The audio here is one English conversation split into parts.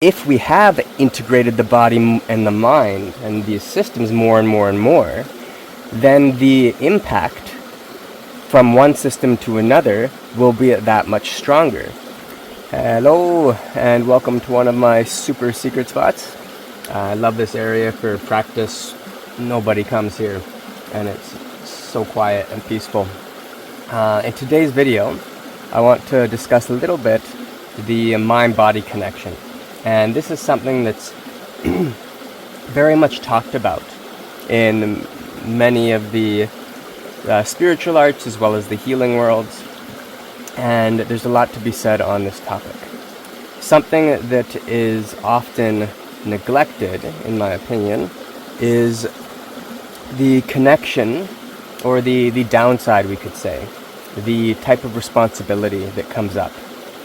if we have integrated the body and the mind and these systems more and more and more, then the impact from one system to another will be that much stronger. Hello, and welcome to one of my super secret spots. I love this area for practice. Nobody comes here, and it's so quiet and peaceful. In today's video, I want to discuss a little bit the mind-body connection. And this is something that's very much talked about in many of the spiritual arts as well as the healing worlds. And there's a lot to be said on this topic. Something that is often neglected, in my opinion, is the connection, or the downside, we could say, the type of responsibility that comes up,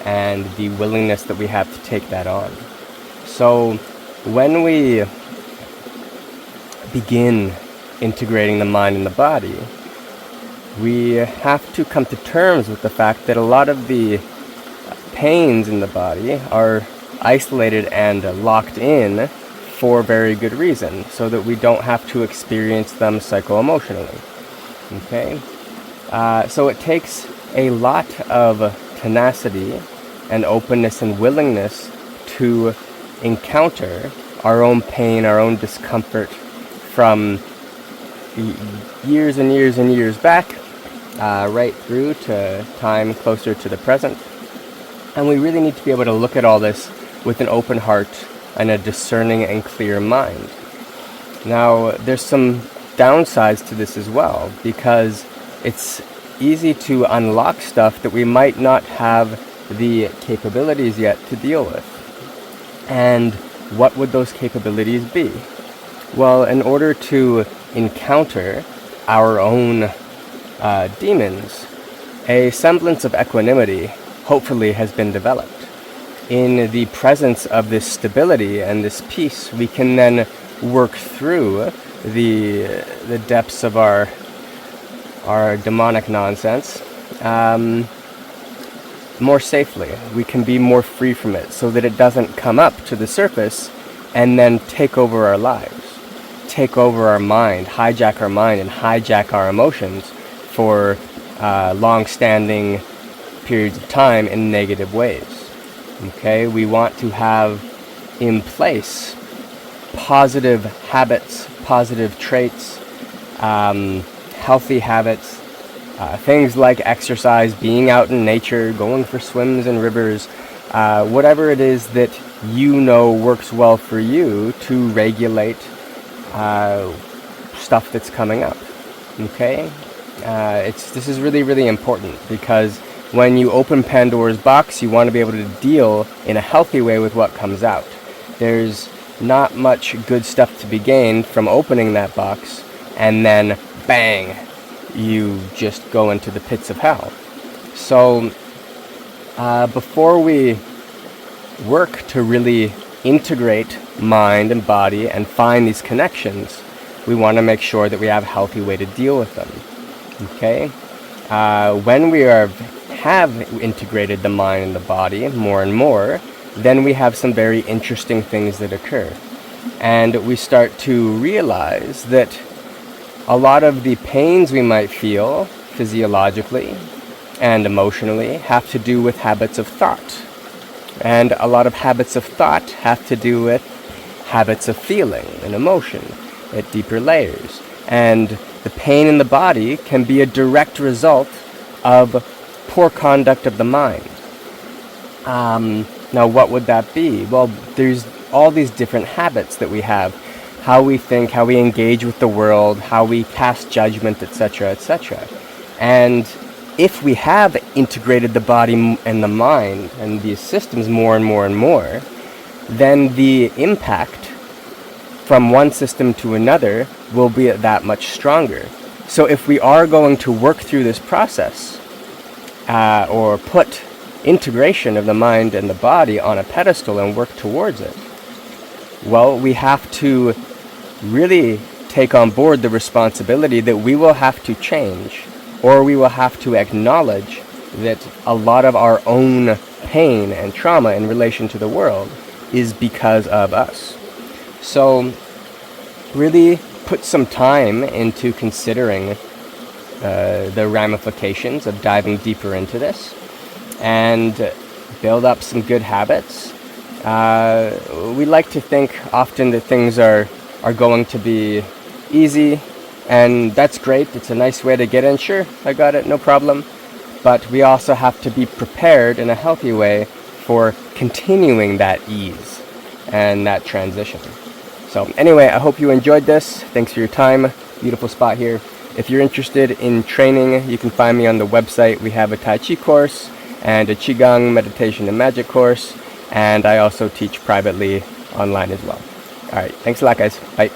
and the willingness that we have to take that on. So when we begin integrating the mind and the body, we have to come to terms with the fact that a lot of the pains in the body are isolated and locked in for very good reason, so that we don't have to experience them psycho-emotionally. Okay? So it takes a lot of tenacity and openness and willingness to encounter our own pain, our own discomfort from years and years and years back, right through to time closer to the present. And we really need to be able to look at all this with an open heart and a discerning and clear mind. Now, there's some downsides to this as well, because it's easy to unlock stuff that we might not have the capabilities yet to deal with. And what would those capabilities be? Well, in order to encounter our own demons, a semblance of equanimity hopefully has been developed. In the presence of this stability and this peace, we can then work through the depths of our demonic nonsense more safely. We can be more free from it, so that it doesn't come up to the surface and then take over our lives, take over our mind, hijack our mind, and hijack our emotions for long-standing periods of time in negative ways. Okay, we want to have in place positive habits, positive traits, healthy habits, things like exercise, being out in nature, going for swims in rivers, whatever it is that you know works well for you to regulate stuff that's coming up. Okay, this is really, really important, because when you open Pandora's box, you want to be able to deal in a healthy way with what comes out. There's not much good stuff to be gained from opening that box, and then bang, you just go into the pits of hell. So before we work to really integrate mind and body and find these connections, we want to make sure that we have a healthy way to deal with them. Okay? When we have integrated the mind and the body more and more, then we have some very interesting things that occur. And we start to realize that a lot of the pains we might feel physiologically and emotionally have to do with habits of thought. And a lot of habits of thought have to do with habits of feeling and emotion at deeper layers. And the pain in the body can be a direct result of poor conduct of the mind. Now, what would that be? Well, there's all these different habits that we have. How we think, how we engage with the world, how we cast judgment, etc., etc. And if we have integrated the body and the mind and these systems more and more and more, then the impact from one system to another will be that much stronger. So if we are going to work through this process, or put integration of the mind and the body on a pedestal and work towards it, well, we have to really take on board the responsibility that we will have to change, or we will have to acknowledge that a lot of our own pain and trauma in relation to the world is because of us. So really put some time into considering the ramifications of diving deeper into this, and build up some good habits. We like to think often that things are going to be easy, and that's great. It's a nice way to get in. Sure, I got it, no problem. But we also have to be prepared in a healthy way for continuing that ease and that transition. So anyway, I hope you enjoyed this. Thanks for your time. Beautiful spot here. If you're interested in training, you can find me on the website. We have a Tai Chi course and a Qi Gong meditation and magic course. And I also teach privately online as well. All right. Thanks a lot, guys. Bye.